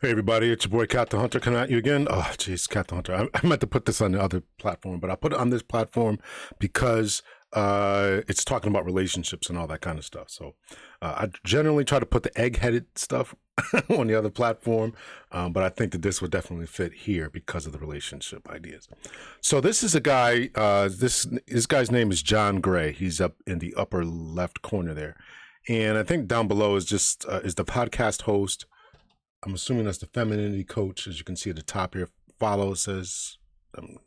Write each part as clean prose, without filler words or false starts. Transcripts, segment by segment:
Hey everybody, it's your boy Cat the Hunter coming at you again. Oh jeez, Cat the Hunter. I meant to put this on the other platform, but I put it on this platform because it's talking about relationships and all that kind of stuff. So I generally try to put the egg-headed stuff on the other platform, but I think that this would definitely fit here because of the relationship ideas. So this is a guy. This guy's name is John Gray. He's up in the upper left corner there, and I think down below is just is the podcast host. I'm assuming that's the femininity coach. As you can see at the top here, follow says, and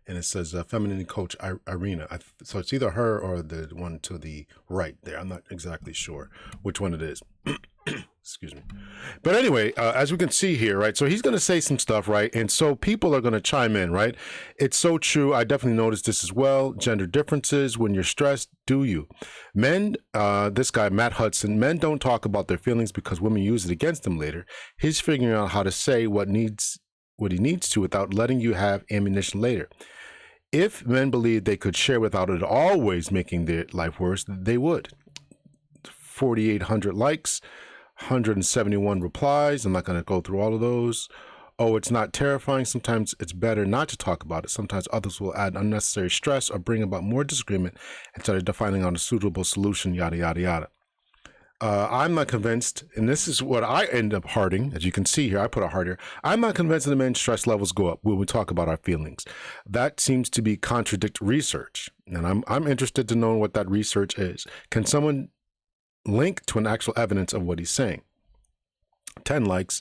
it says femininity coach Irina. So it's either her or the one to the right there. I'm not exactly sure which one it is. Excuse me. But anyway, as we can see here, right? So he's going to say some stuff, right? And so people are going to chime in, right? It's so true. I definitely noticed this as well. Gender differences. When you're stressed, do you? Men, this guy, Matt Hudson, men don't talk about their feelings because women use it against them later. He's figuring out how to say what he needs to without letting you have ammunition later. If men believed they could share without it always making their life worse, they would. 4,800 likes, 171 replies. I'm not going to go through all of those. Oh, it's not terrifying. Sometimes it's better not to talk about it. Sometimes others will add unnecessary stress or bring about more disagreement instead of defining on a suitable solution, yada, yada, yada. I'm not convinced, and this is what I end up hearting. As you can see here, I put a heart here. I'm not convinced that men's stress levels go up when we talk about our feelings. That seems to be contradict research, and I'm interested to know what that research is. Can someone link to an actual evidence of what he's saying? 10 likes,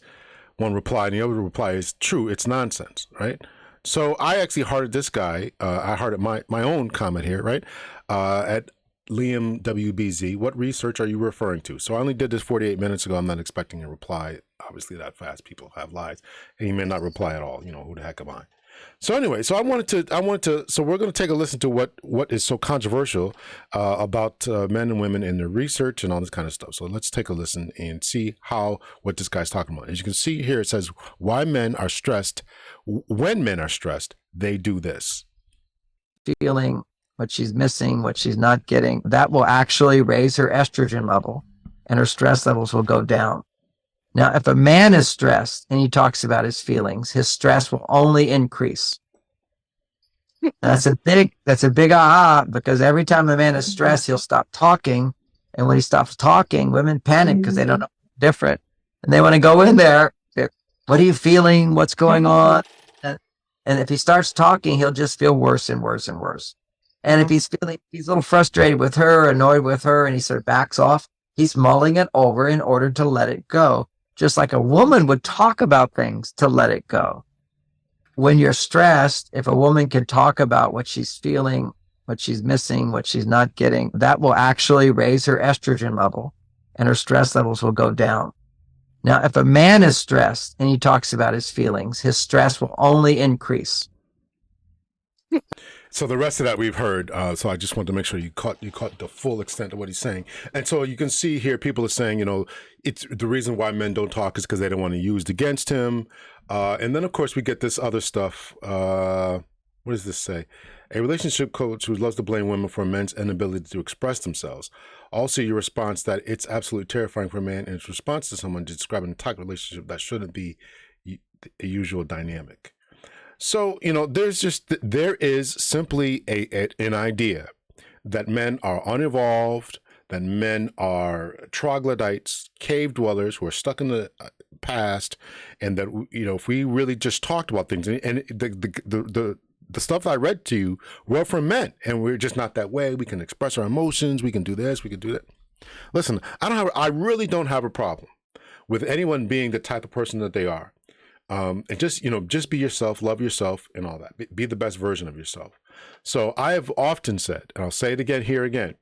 one reply, and the other reply is true. It's nonsense, right? So I actually hearted this guy. I hearted my own comment here, right? At Liam WBZ, what research are you referring to? So I only did this 48 minutes ago. I'm not expecting a reply, obviously, that fast. People have lives, and he may not reply at all. You know, who the heck am I? So anyway, so I wanted to, so we're going to take a listen to what is so controversial about men and women in their research and all this kind of stuff. So let's take a listen and see what this guy's talking about. As you can see here, it says why men are stressed. When men are stressed, they do this. Feeling, what she's missing, what she's not getting, that will actually raise her estrogen level and her stress levels will go down. Now, if a man is stressed and he talks about his feelings, his stress will only increase. That's a big aha, because every time a man is stressed, he'll stop talking. And when he stops talking, women panic because they don't know different. And they want to go in there. What are you feeling? What's going on? And if he starts talking, he'll just feel worse and worse and worse. And if he's a little frustrated with her, annoyed with her, and he sort of backs off, he's mulling it over in order to let it go. Just like a woman would talk about things to let it go. When you're stressed, if a woman can talk about what she's feeling, what she's missing, what she's not getting, that will actually raise her estrogen level and her stress levels will go down. Now, if a man is stressed and he talks about his feelings, his stress will only increase. So the rest of that we've heard. So I just wanted to make sure you caught the full extent of what he's saying. And so you can see here, people are saying, you know, it's the reason why men don't talk is because they don't want to use it against him. And then of course we get this other stuff. What does this say? A relationship coach who loves to blame women for men's inability to express themselves. Also, your response that it's absolutely terrifying for a man in its response to someone describing a toxic relationship that shouldn't be a usual dynamic. So, you know, there is simply an idea that men are unevolved, that men are troglodytes, cave dwellers who are stuck in the past, and that, you know, if we really just talked about things, and the stuff I read to you were from men, and we're just not that way. We can express our emotions. We can do this. We can do that. Listen, I really don't have a problem with anyone being the type of person that they are. And just, you know, just be yourself, love yourself and all that. Be the best version of yourself. So I have often said, and I'll say it again,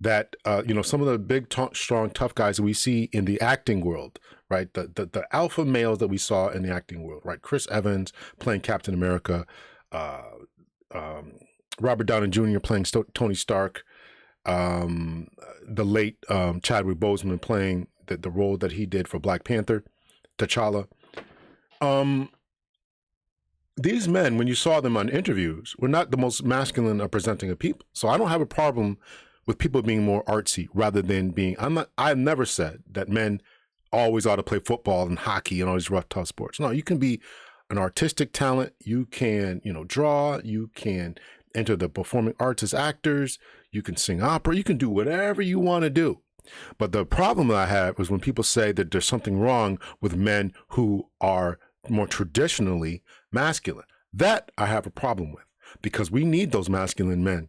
that, you know, some of the big, strong, tough guys that we see in the acting world, right? The alpha males that we saw in the acting world, right? Chris Evans playing Captain America, Robert Downey Jr. playing Tony Stark, the late Chadwick Boseman playing the role that he did for Black Panther, T'Challa. These men, when you saw them on interviews, were not the most masculine or presenting of people. So I don't have a problem with people being more artsy rather than being. I've never said that men always ought to play football and hockey and all these rough, tough sports. No, you can be an artistic talent. You can, draw. You can enter the performing arts as actors. You can sing opera. You can do whatever you want to do. But the problem that I have is when people say that there's something wrong with men who are more traditionally masculine. That I have a problem with, because we need those masculine men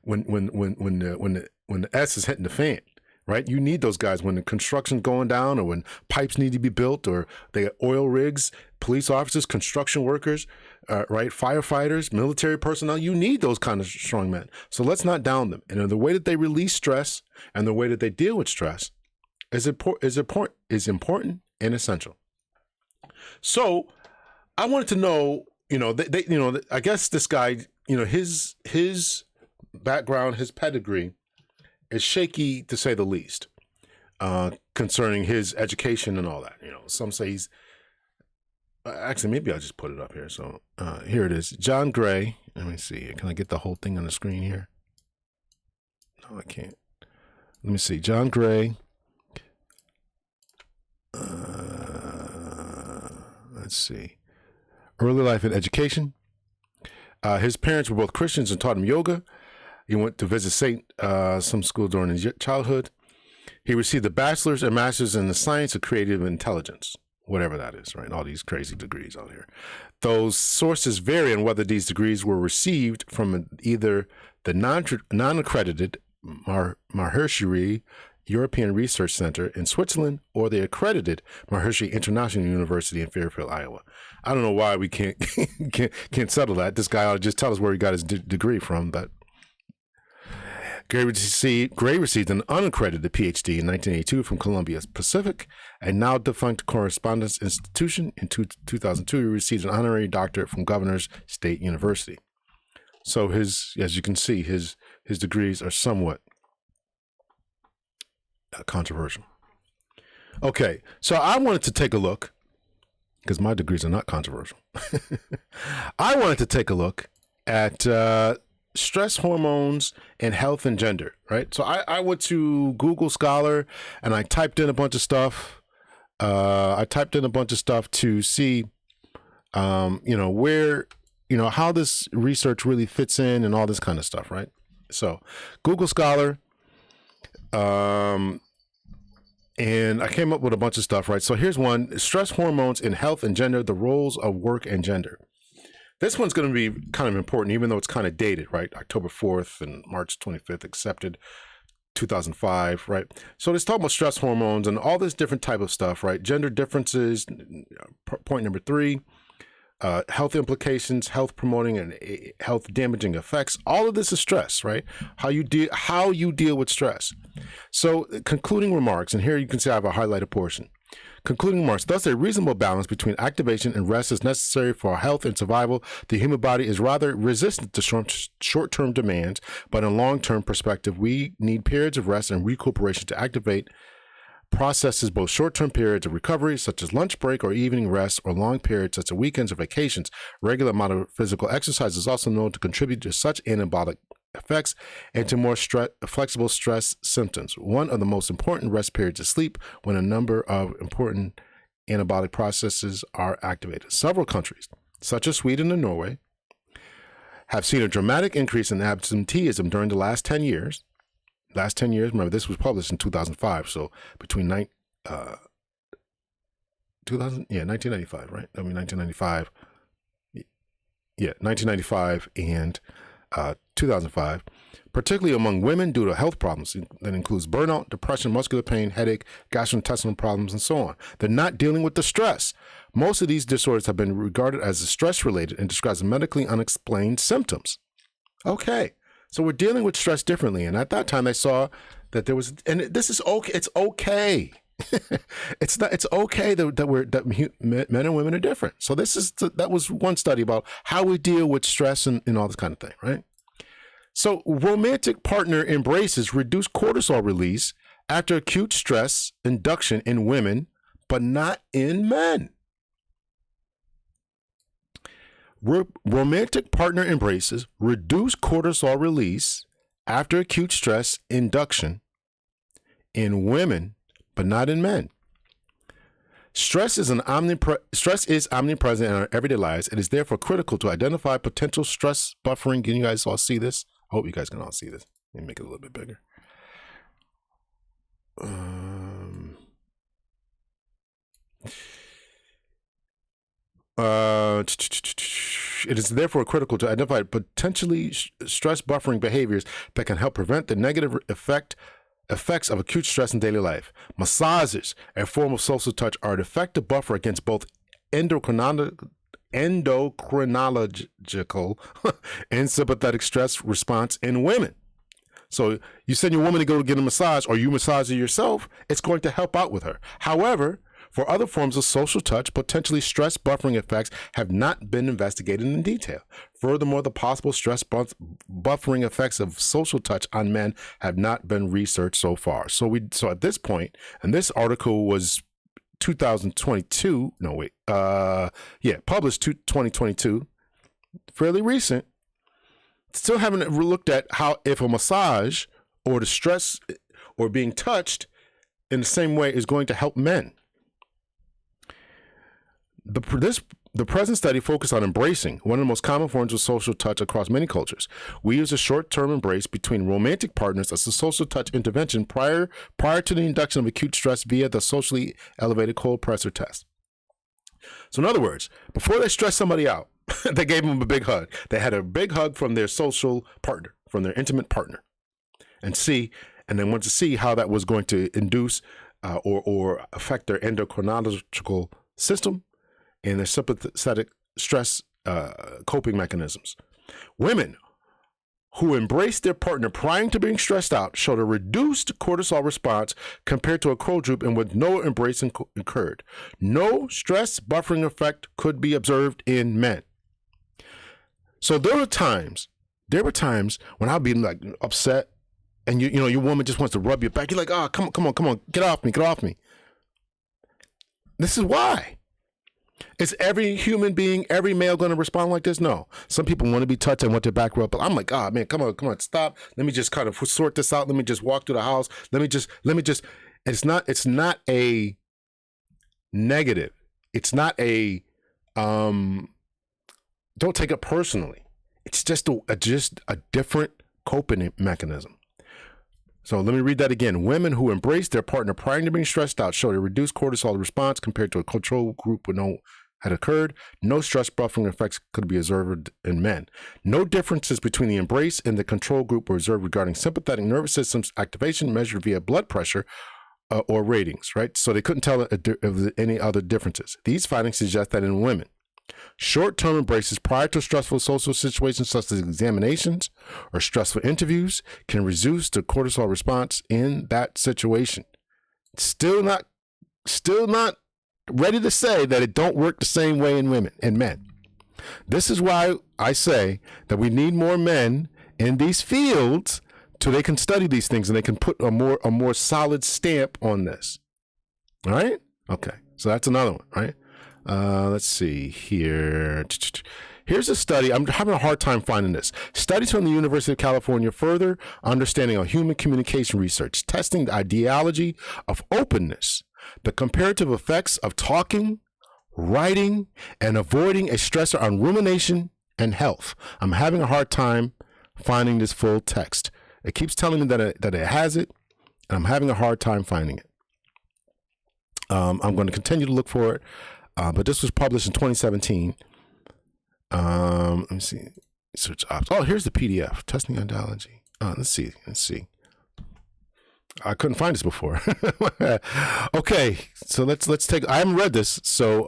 when the S is hitting the fan, right? You need those guys when the construction's going down, or when pipes need to be built, or they got oil rigs, police officers, construction workers, right? Firefighters, military personnel. You need those kind of strong men. So let's not down them. And the way that they release stress and the way that they deal with stress is important and essential. So I wanted to know, I guess this guy, his background, his pedigree is shaky to say the least, concerning his education and all that. Some say he's, actually, maybe I'll just put it up here. So here it is. John Gray. Let me see. Can I get the whole thing on the screen here? No, I can't. Let me see. John Gray. Let's see. Early life and education. His parents were both Christians and taught him yoga. He went to visit some school during his childhood. He received a bachelor's and master's in the science of creative intelligence, whatever that is, right? All these crazy degrees out here. Those sources vary on whether these degrees were received from either the non-accredited Maharishi European Research Center in Switzerland or the accredited Maharishi International University in Fairfield, Iowa. I don't know why we can't can't settle that. This guy ought to just tell us where he got his degree from. But Gray received an unaccredited Ph.D. in 1982 from Columbia Pacific, a now defunct correspondence institution. In 2002, he received an honorary doctorate from Governor's State University. So as you can see, his degrees are somewhat controversial. Okay, so I wanted to take a look, because my degrees are not controversial. I wanted to take a look at stress hormones and health and gender, right? So I went to Google Scholar and I typed in a bunch of stuff. To see, where, how this research really fits in and all this kind of stuff, right? So Google Scholar, and I came up with a bunch of stuff, right? So here's one: stress hormones in health and gender, the roles of work and gender. This one's going to be kind of important, even though it's kind of dated, right? October 4th and March 25th, accepted 2005, right? So let's talk about stress hormones and all this different type of stuff, right? Gender differences, point number 3, health implications, health promoting and health damaging effects. All of this is stress, right? How you deal with stress. So concluding remarks, and here you can see I have a highlighted portion. Concluding remarks, thus a reasonable balance between activation and rest is necessary for health and survival. The human body is rather resistant to short-term demands, but in a long-term perspective, we need periods of rest and recuperation to activate processes, both short-term periods of recovery, such as lunch break or evening rest, or long periods such as weekends or vacations. Regular amount of physical exercise is also known to contribute to such anabolic effects and to more flexible stress symptoms. One of the most important rest periods is sleep, when a number of important anabolic processes are activated. Several countries, such as Sweden and Norway, have seen a dramatic increase in absenteeism during the last 10 years. Remember, this was published in 2005, so between 1995, right? 1995. Yeah, 1995 and 2005, particularly among women due to health problems that includes burnout, depression, muscular pain, headache, gastrointestinal problems, and so on. They're not dealing with the stress. Most of these disorders have been regarded as stress-related and described as medically unexplained symptoms. Okay, so we're dealing with stress differently, and at that time they saw that there was, and this is okay. It's okay. It's okay that men and women are different. So that was one study about how we deal with stress and all this kind of thing, right? So romantic partner embraces reduce cortisol release after acute stress induction in women, but not in men. Romantic partner embraces reduce cortisol release after acute stress induction in women, but not in men. Stress is omnipresent in our everyday lives. It is therefore critical to identify potential stress buffering. Can you guys all see this? I hope you guys can all see this. Let me make it a little bit bigger. It is therefore critical to identify potentially stress buffering behaviors that can help prevent the negative effects of acute stress in daily life. Massages, a form of social touch, are an effective buffer against both endocrinological and sympathetic stress response in women. So you send your woman to go get a massage, or you massage her yourself, it's going to help out with her. However, for other forms of social touch, potentially stress buffering effects have not been investigated in detail. Furthermore, the possible stress buffering effects of social touch on men have not been researched so far. So at this point, and this article was 2022. No, wait. Published 2022. Fairly recent. Still haven't looked at how if a massage or the stress or being touched in the same way is going to help men. The present study focused on embracing, one of the most common forms of social touch across many cultures. We use a short-term embrace between romantic partners as a social touch intervention prior to the induction of acute stress via the socially elevated cold pressor test. So in other words, before they stressed somebody out, they gave them a big hug. They had a big hug from their social partner, from their intimate partner, and then wanted to see how that was going to induce or affect their endocrinological system and their sympathetic stress coping mechanisms. Women who embraced their partner prior to being stressed out showed a reduced cortisol response compared to a control group in which no embracing occurred. No stress buffering effect could be observed in men. So there were times when I'd be like upset, and you know your woman just wants to rub your back. You're like, oh, come on, get off me. This is why. Is every human being, every male going to respond like this? No. Some people want to be touched and want their back rubbed, but I'm like, oh man, come on, stop. Let me just kind of sort this out. Let me just walk through the house. Let me just. It's not a negative. It's not a don't take it personally. It's just a different coping mechanism. So let me read that again. Women who embraced their partner prior to being stressed out showed a reduced cortisol response compared to a control group when no had occurred. No stress buffering effects could be observed in men. No differences between the embrace and the control group were observed regarding sympathetic nervous system's activation measured via blood pressure or ratings, right? So they couldn't tell if any other differences. These findings suggest that in women, short-term embraces prior to stressful social situations such as examinations or stressful interviews can reduce the cortisol response in that situation. Still not ready to say that it don't work the same way in women and men. This is why I say that we need more men in these fields so they can study these things and they can put a more solid stamp on this. All right? Okay. So that's another one, right? Let's see here. Here's a study. I'm having a hard time finding this. Studies from the University of California further understanding of human communication research, testing the ideology of openness, the comparative effects of talking, writing, and avoiding a stressor on rumination and health. I'm having a hard time finding this full text. It keeps telling me that it has it, and I'm having a hard time finding it. I'm going to continue to look for it. But this was published in 2017. Let me see. Search ops. Oh, here's the PDF. Testing ideology. Let's see. I couldn't find this before. Okay, so let's take. I haven't read this, so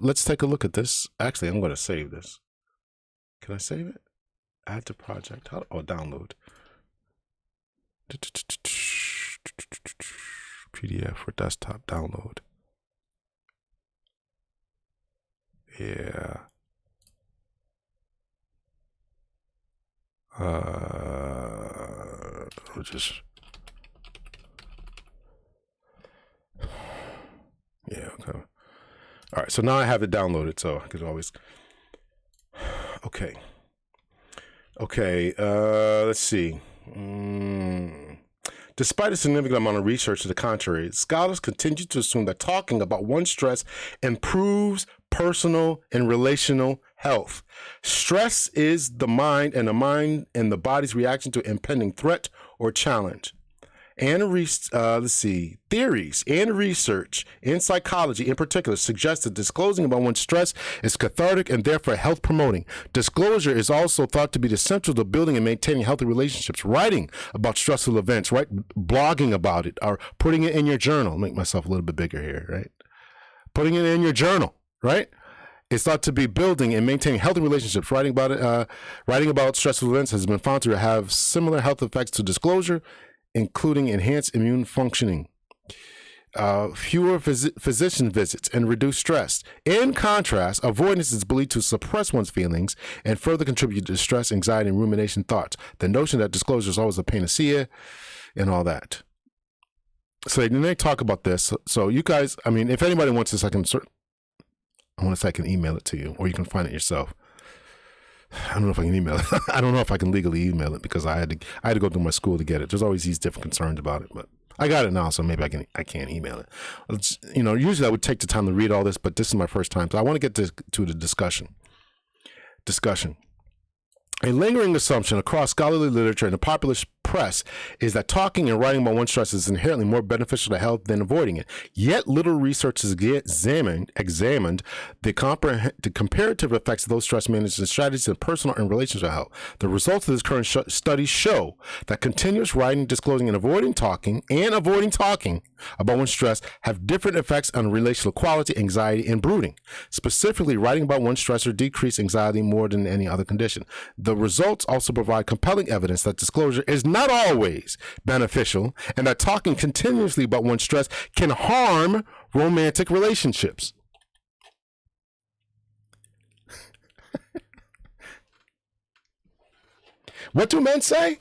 let's take a look at this. Actually, I'm going to save this. Can I save it? Add to project. Download. PDF for desktop download. Yeah. Yeah, okay. All right, so now I have it downloaded, so I could always. Okay. Let's see. Despite a significant amount of research to the contrary, scholars continue to assume that talking about one's stress improves personal and relational health. Stress is the mind and the body's reaction to impending threat or challenge. Theories and research in psychology in particular suggest that disclosing about one's stress is cathartic and therefore health promoting. Disclosure is also thought to be essential to building and maintaining healthy relationships. Writing about stressful events, right? Blogging about it or putting it in your journal. Make myself a little bit bigger here, right? Putting it in your journal, right? It's thought to be building and maintaining healthy relationships. Writing about stressful events has been found to have similar health effects to disclosure, including enhanced immune functioning, fewer physician visits, and reduced stress. In contrast, avoidance is believed to suppress one's feelings and further contribute to stress, anxiety, and rumination thoughts. The notion that disclosure is always a panacea and all that. So then they talk about this. So you guys, I mean, if anybody wants this, I can email it to you, or you can find it yourself. I don't know if I can email it. I don't know if I can legally email it because I had to go through my school to get it. There's always these different concerns about it, but I got it now, so maybe I can't email it. Usually I would take the time to read all this, but this is my first time, so I want to get to the discussion. A lingering assumption across scholarly literature and the popular press is that talking and writing about one's stress is inherently more beneficial to health than avoiding it. Yet little research has examined the comparative effects of those stress management strategies in personal and relational health. The results of this current study show that continuous writing, disclosing, and avoiding talking about one's stress have different effects on relational quality, anxiety, and brooding. Specifically, writing about one's stressor decreases anxiety more than any other condition. The results also provide compelling evidence that disclosure is not always beneficial and that talking continuously about one's stress can harm romantic relationships. What do men say?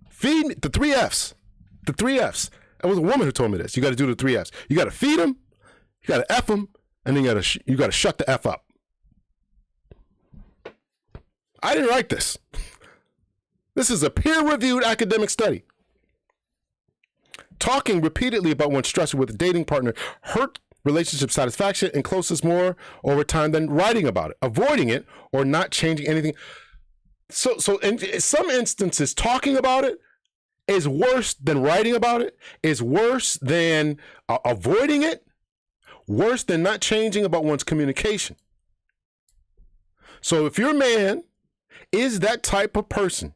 Feed me. The three F's. It was a woman who told me this. You got to do the three F's. You got to feed them, you got to F them, and then you got to shut the F up. I didn't write this. This is a peer-reviewed academic study. Talking repeatedly about one's stress with a dating partner hurt relationship satisfaction and closeness more over time than writing about it. Avoiding it or not changing anything. So in some instances, talking about it is worse than writing about it, is worse than avoiding it, worse than not changing about one's communication. So if your man is that type of person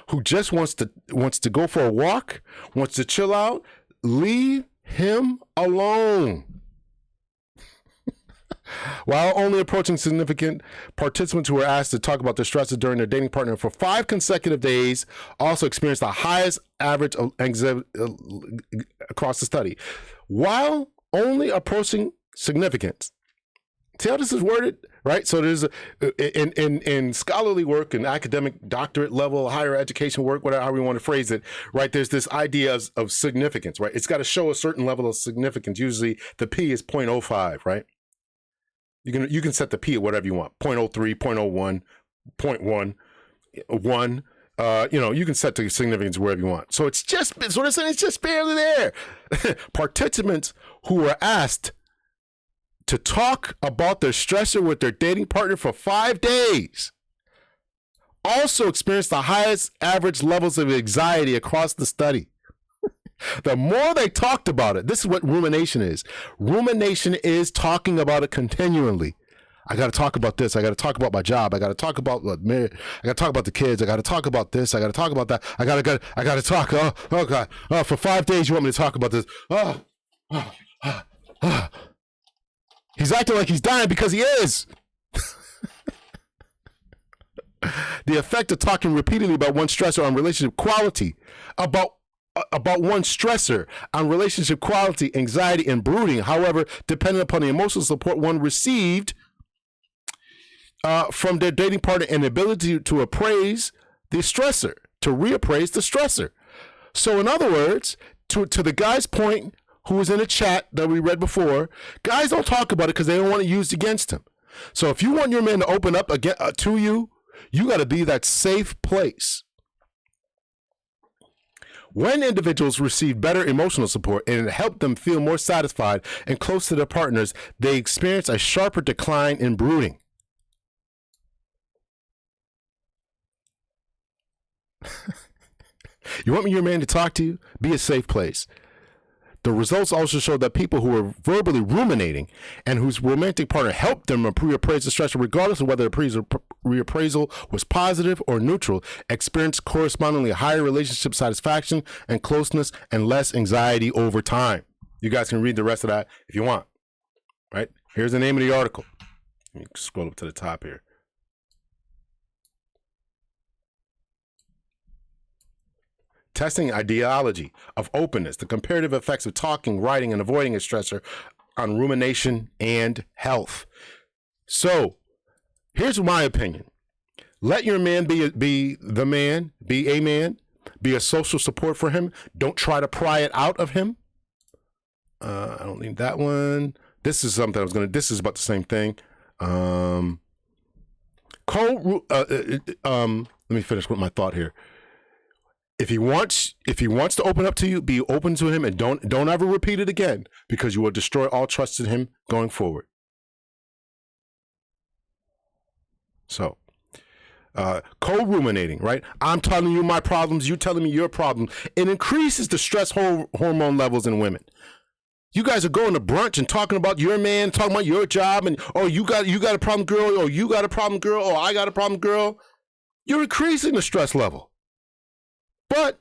who just wants to go for a walk, wants to chill out, leave him alone. While only approaching significant, participants who were asked to talk about their stresses during their dating partner for 5 consecutive days also experienced the highest average of anxiety across the study. While only approaching significance. See how this is worded, right? So there's in scholarly work and academic doctorate level, higher education work, whatever how we want to phrase it, right? There's this idea of significance, right? It's got to show a certain level of significance. Usually the P is 0.05, right? You can set the P at whatever you want, 0.03, 0.01, 0.1, 1. You can set the significance wherever you want. So it's just barely there. Participants who were asked to talk about their stressor with their dating partner for 5 days also experienced the highest average levels of anxiety across the study. The more they talked about it, this is what rumination is. Rumination is talking about it continually. I got to talk about this. I got to talk about my job. I got to talk about I got to talk about the kids. I got to talk about this. I got to talk about that. I got to talk. Oh God. For 5 days, you want me to talk about this? He's acting like he's dying because he is. The effect of talking repeatedly about one's stressor on relationship quality, about one's stressor on relationship quality, anxiety, and brooding, however, depending upon the emotional support one received from their dating partner and the ability to appraise the stressor, to reappraise the stressor. So in other words, to the guy's point, who was in a chat that we read before, guys don't talk about it because they don't want it used against him. So if you want your man to open up again to you, you got to be that safe place When individuals receive better emotional support and it helped them feel more satisfied and close to their partners, they experience a sharper decline in brooding. You want your man to talk to you? Be a safe place. The results also show that people who are verbally ruminating and whose romantic partner helped them reappraise the stressor, regardless of whether the reappraisal was positive or neutral, experienced correspondingly higher relationship satisfaction and closeness and less anxiety over time. You guys can read the rest of that if you want. Right? Here's the name of the article. Let me scroll up to the top here. Testing ideology of openness, the comparative effects of talking, writing, and avoiding a stressor on rumination and health. So, here's my opinion. Let your man be the man, be a man, be a social support for him. Don't try to pry it out of him. I don't need that one. This is something this is about the same thing. Let me finish with my thought here. If he wants to open up to you, be open to him and don't ever repeat it again, because you will destroy all trust in him going forward. So, co-ruminating, right? I'm telling you my problems, you telling me your problems. It increases the stress hormone levels in women. You guys are going to brunch and talking about your man, talking about your job, and oh, you got a problem, girl, or you got a problem, girl, or I got a problem, girl. You're increasing the stress level. But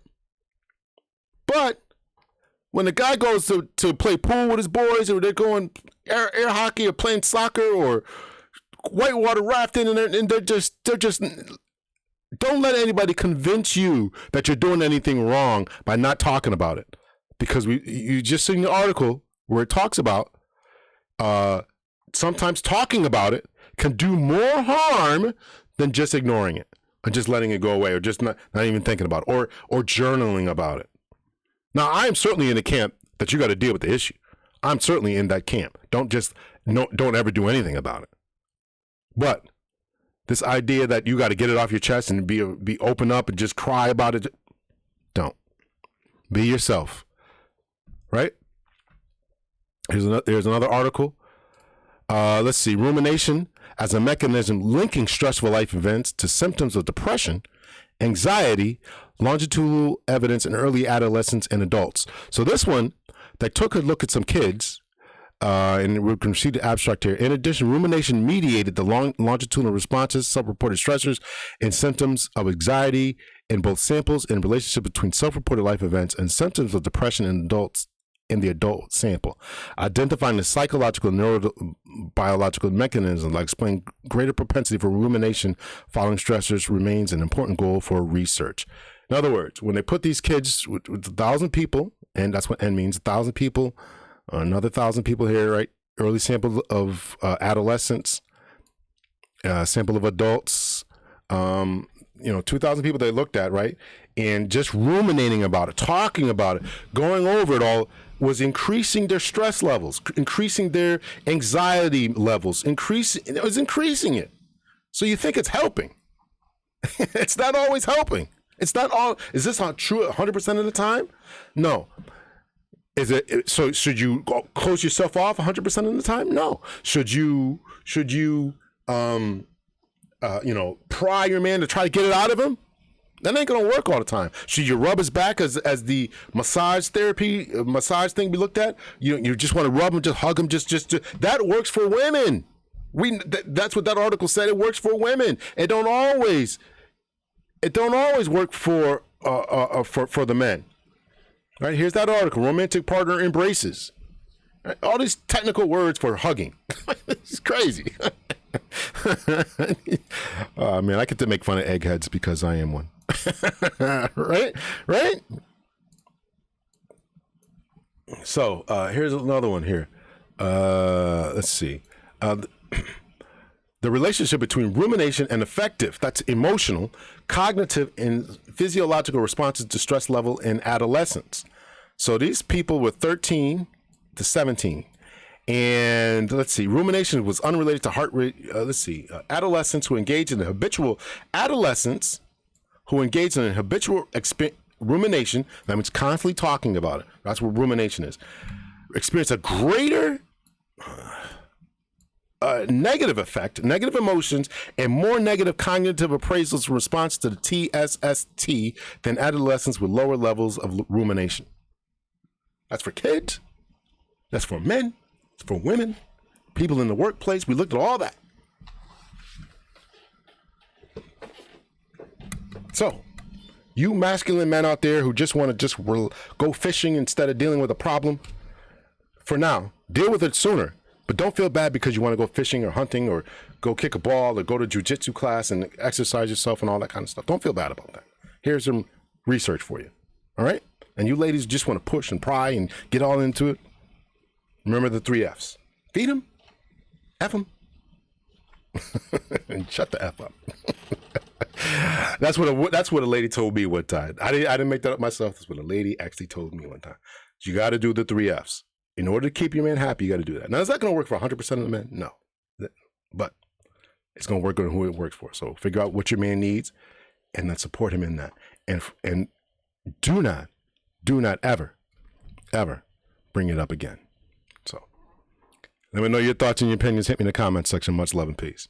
when the guy goes to play pool with his boys, or they're going air hockey or playing soccer or whitewater rafting, and they're just don't let anybody convince you that you're doing anything wrong by not talking about it, because you just seen the article where it talks about sometimes talking about it can do more harm than just ignoring it. And just letting it go away, or just not even thinking about it, or journaling about it. Now, I am certainly in the camp that you got to deal with the issue. I'm certainly in that camp. Don't ever do anything about it. But this idea that you got to get it off your chest and be open up and just cry about it, don't. Be yourself, right? Here's another article. Let's see, rumination as a mechanism linking stressful life events to symptoms of depression, anxiety, longitudinal evidence in early adolescents and adults. So this one, they took a look at some kids, and we can see the abstract here. In addition, rumination mediated the longitudinal responses, self-reported stressors, and symptoms of anxiety in both samples in relationship between self-reported life events and symptoms of depression in adults in the adult sample. Identifying the psychological and neurobiological mechanisms that explain greater propensity for rumination following stressors remains an important goal for research. In other words, when they put these kids with 1,000 people, and that's what N means, 1,000 people, another 1,000 people here, right? Early sample of adolescents, sample of adults, 2,000 people they looked at, right? And just ruminating about it, talking about it, going over it all was increasing their stress levels, increasing their anxiety levels, it was increasing it. So you think it's helping. It's not always helping. It's not all. Is this not true 100% of the time? No. Is it? So should you close yourself off 100% of the time? No. Should you pry your man to try to get it out of him? That ain't gonna work all the time. Should you rub his back as the massage thing be looked at? You just want to rub him, just hug him, just that works for women. That's what that article said. It works for women. It don't always work for the men. Right? Here's that article: romantic partner embraces. Right? All these technical words for hugging. It's crazy. Man, I get to make fun of eggheads because I am one. Right? So here's another one here. Let's see. The relationship between rumination and affective, that's emotional, cognitive, and physiological responses to stress level in adolescence. So these people were 13 to 17. And let's see, rumination was unrelated to heart rate. Adolescents who engage in habitual rumination, that means constantly talking about it. That's what rumination is. Experience a greater negative effect, negative emotions, and more negative cognitive appraisals in response to the TSST than adolescents with lower levels of rumination. That's for kids. That's for men. It's for women. People in the workplace. We looked at all that. So, you masculine men out there who just want to go fishing instead of dealing with a problem, for now, deal with it sooner. But don't feel bad because you want to go fishing or hunting or go kick a ball or go to jujitsu class and exercise yourself and all that kind of stuff. Don't feel bad about that. Here's some research for you. All right? And you ladies just want to push and pry and get all into it. Remember the 3 F's. Feed them, F them, and shut the F up. That's what a lady told me one time. I didn't make that up myself. That's what a lady actually told me one time. You got to do the 3 F's. In order to keep your man happy, you got to do that. Now, is that going to work for 100% of the men? No. But it's going to work on who it works for. So figure out what your man needs and then support him in that. And do not ever bring it up again. So let me know your thoughts and your opinions. Hit me in the comments section. Much love and peace.